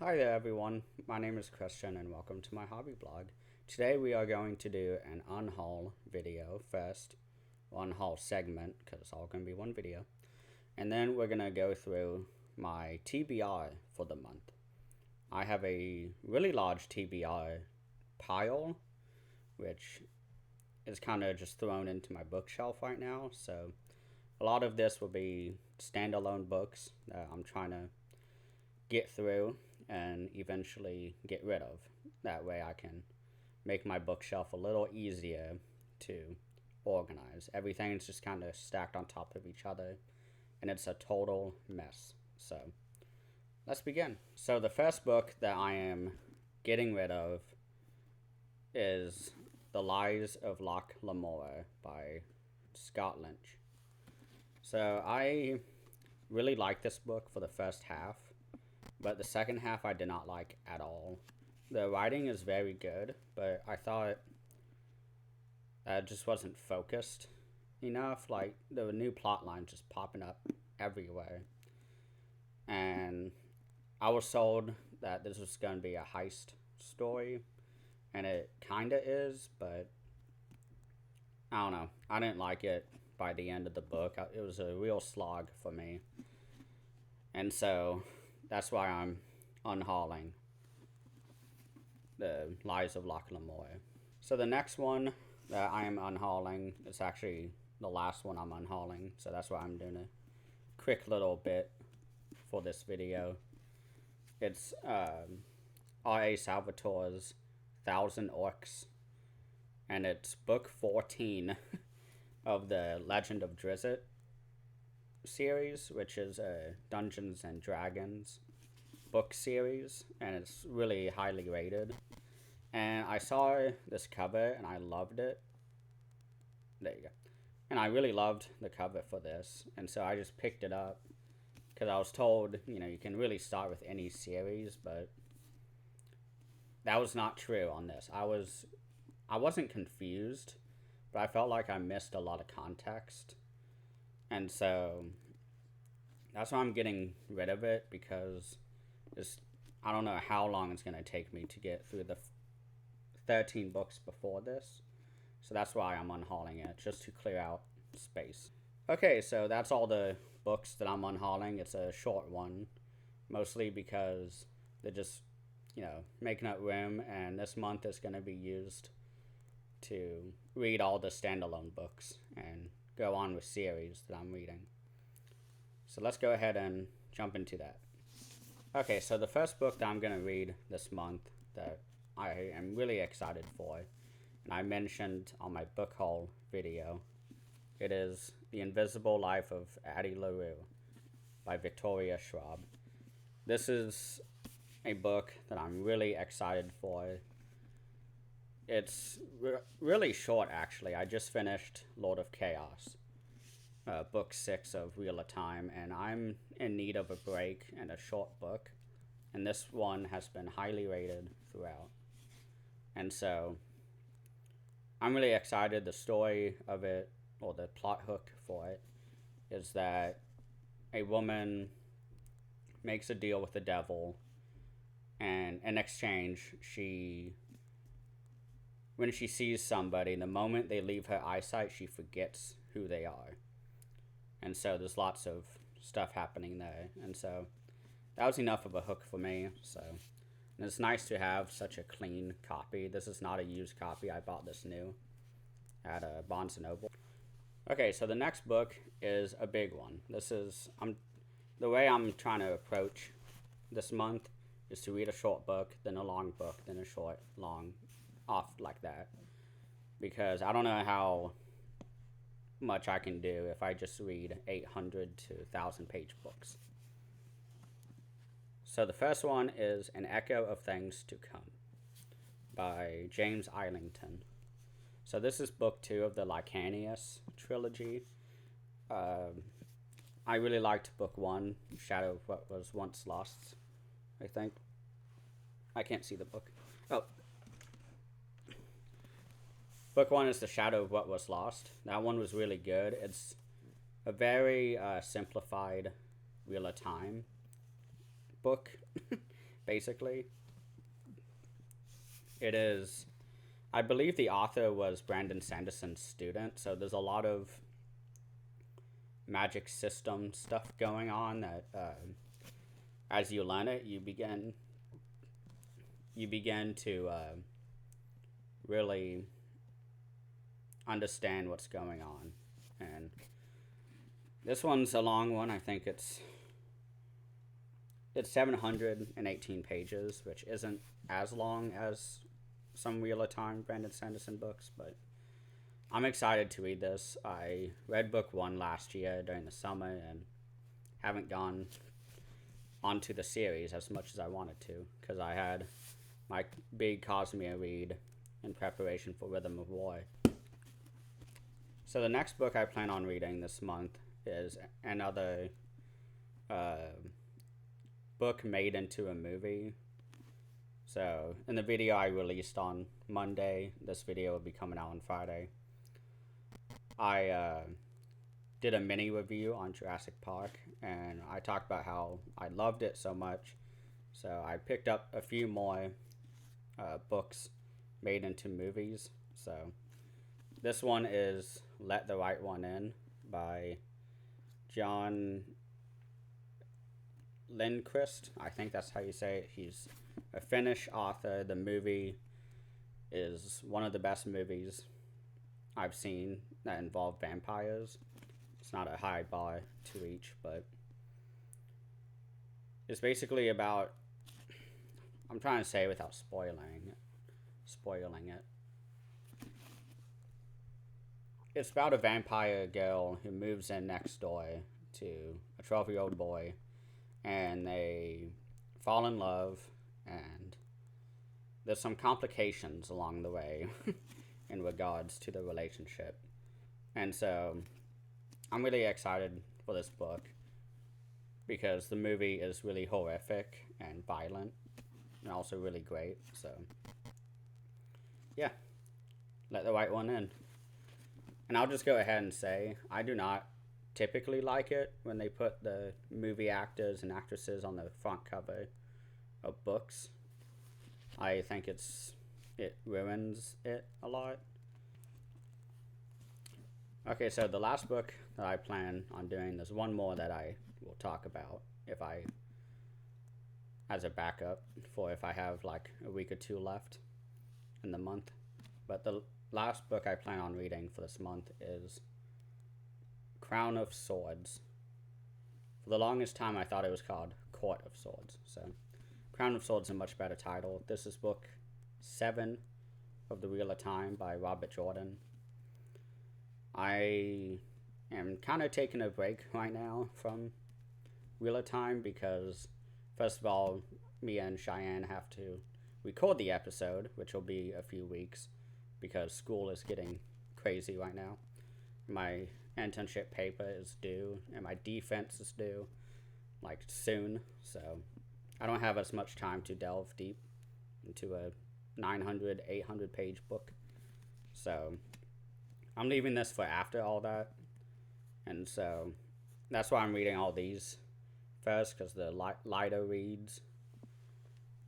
Hi there everyone, my name is Christian and welcome to my hobby blog. Today we are going to do an unhaul video first, unhaul segment because it's all going to be one video. And then we're going to go through my TBR for the month. I have a really large TBR pile, which is kind of just thrown into my bookshelf right now. So a lot of this will be standalone books that I'm trying to get through and eventually get rid of. That way I can make my bookshelf a little easier to organize. Everything's just kind of stacked on top of each other and it's a total mess. So let's begin. So the first book that I am getting rid of is The Lies of Loch Lamore by Scott Lynch. So I really liked this book for the first half, but the second half I did not like at all. The writing is very good, but I thought it just wasn't focused enough. Like, the new plot lines just popping up everywhere. And I was sold that this was going to be a heist story, and it kind of is, but I don't know. I didn't like it by the end of the book. It was a real slog for me. And so that's why I'm unhauling The Lies of Loch Lamore. So the next one that I am unhauling is actually the last one I'm unhauling. So that's why I'm doing a quick little bit for this video. It's R.A. Salvatore's Thousand Orcs. And it's book 14 of the Legend of Drizzt series, which is a Dungeons and Dragons book series, and it's really highly rated. And I saw this cover and I loved it. There you go. And I really loved the cover for this, and so I just picked it up because I was told, you can really start with any series, but that was not true on this. I wasn't confused, but I felt like I missed a lot of context. And so that's why I'm getting rid of it, because I don't know how long it's going to take me to get through the 13 books before this. So that's why I'm unhauling it, just to clear out space. Okay, so that's all the books that I'm unhauling. It's a short one, mostly because they're just, making up room, and this month is going to be used to read all the standalone books and go on with series that I'm reading. So let's go ahead and jump into that. Okay, so the first book that I'm going to read this month that I am really excited for, and I mentioned on my book haul video, it is The Invisible Life of Addie by Victoria Schwab. This is a book that I'm really excited for. It's really short, actually. I just finished Lord of Chaos, book 6 of Wheel of Time, and I'm in need of a break and a short book, and this one has been highly rated throughout. And so I'm really excited. The story of it, or the plot hook for it, is that a woman makes a deal with the devil, and in exchange, when she sees somebody, the moment they leave her eyesight, she forgets who they are. And so there's lots of stuff happening there. And so that was enough of a hook for me. So, and it's nice to have such a clean copy. This is not a used copy. I bought this new at Barnes & Noble. Okay, so the next book is a big one. The way I'm trying to approach this month is to read a short book, then a long book, then a short, long, off like that. Because I don't know how much I can do if I just read 800 to 1,000 page books. So the first one is An Echo of Things to Come by James Islington. So this is book 2 of the Lycanius trilogy. I really liked book 1, Shadow of What Was Once Lost, I think. I can't see the book. Oh. Book 1 is The Shadow of What Was Lost. That one was really good. It's a very simplified Wheel of Time book. basically. It is, I believe the author was Brandon Sanderson's student, so there's a lot of magic system stuff going on that as you learn it, you begin to really understand what's going on. And this one's a long one. I think it's 718 pages, which isn't as long as some Wheel of Time Brandon Sanderson books, but I'm excited to read this. I read book 1 last year during the summer and haven't gone onto the series as much as I wanted to, because I had my big Cosmere read in preparation for Rhythm of War. So the next book I plan on reading this month is another book made into a movie. So in the video I released on Monday, this video will be coming out on Friday, I did a mini review on Jurassic Park, and I talked about how I loved it so much. So I picked up a few more books made into movies. So this one is Let the Right One In by John Lindquist. I think that's how you say it. He's a Finnish author. The movie is one of the best movies I've seen that involve vampires. It's not a high bar to reach, but it's basically about, I'm trying to say without spoiling it. It's about a vampire girl who moves in next door to a 12-year-old boy, and they fall in love, and there's some complications along the way in regards to the relationship. And so I'm really excited for this book because the movie is really horrific and violent and also really great. So yeah, Let the Right One In. And I'll just go ahead and say, I do not typically like it when they put the movie actors and actresses on the front cover of books. I think it ruins it a lot. Okay, so the last book that I plan on doing, there's one more that I will talk about as a backup for if I have like a week or two left in the month. But the last book I plan on reading for this month is Crown of Swords. For the longest time I thought it was called Court of Swords. So Crown of Swords is a much better title. This is book 7 of The Wheel of Time by Robert Jordan. I am kind of taking a break right now from Wheel of Time because, first of all, me and Cheyenne have to record the episode, which will be a few weeks because school is getting crazy right now. My internship paper is due and my defense is due like soon, so I don't have as much time to delve deep into a 900, 800 page book. So I'm leaving this for after all that, and so that's why I'm reading all these first, because they're lighter reads,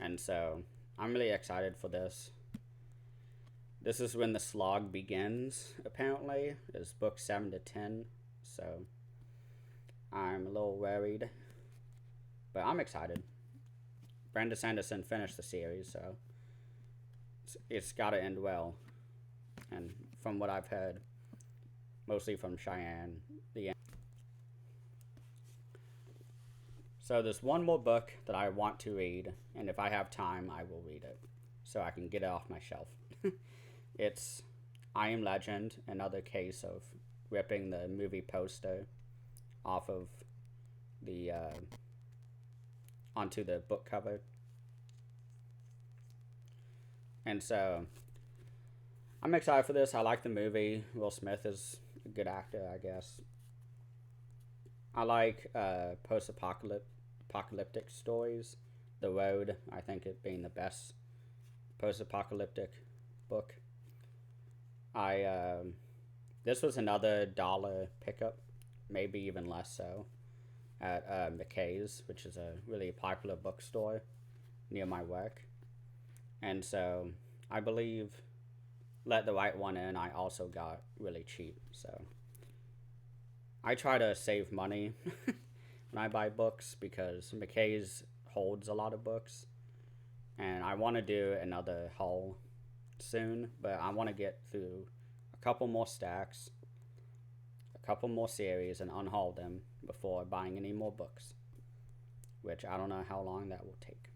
and so I'm really excited for this. This is when the slog begins, apparently, is book 7 to 10, so I'm a little worried, but I'm excited. Brandon Sanderson finished the series, so it's got to end well, and from what I've heard, mostly from Cheyenne, the end. So there's one more book that I want to read, and if I have time, I will read it, so I can get it off my shelf. It's I Am Legend, another case of ripping the movie poster off of the onto the book cover. And so I'm excited for this. I like the movie. Will Smith is a good actor, I guess. I like post-apocalyptic stories. The Road, I think it being the best post-apocalyptic book. This was another dollar pickup, maybe even less so, at McKay's, which is a really popular bookstore near my work. And so I believe Let the Right One In I also got really cheap. So I try to save money when I buy books because McKay's holds a lot of books. And I want to do another haul soon, but I want to get through a couple more stacks, a couple more series, and unhaul them before buying any more books, which I don't know how long that will take.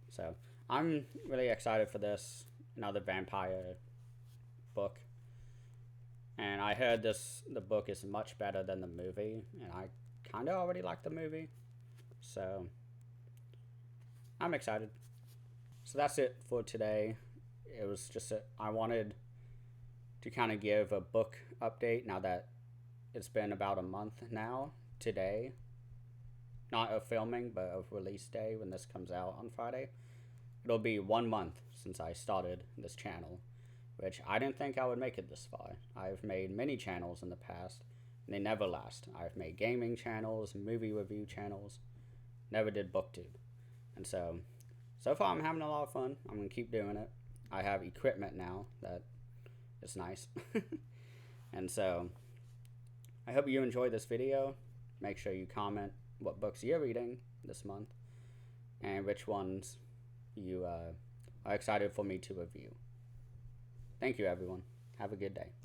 So I'm really excited for this, another vampire book. And I heard the book is much better than the movie, and I kind of already like the movie, so I'm excited. So that's it for today. It was just I wanted to kind of give a book update now that it's been about a month now today, not of filming but of release day when this comes out on Friday. It'll be 1 month since I started this channel, which I didn't think I would make it this far. I've made many channels in the past, and they never last. I've made gaming channels, movie review channels, never did booktube. And so far I'm having a lot of fun. I'm going to keep doing it. I have equipment now that is nice. And so I hope you enjoyed this video. Make sure you comment what books you're reading this month and which ones you are excited for me to review. Thank you, everyone. Have a good day.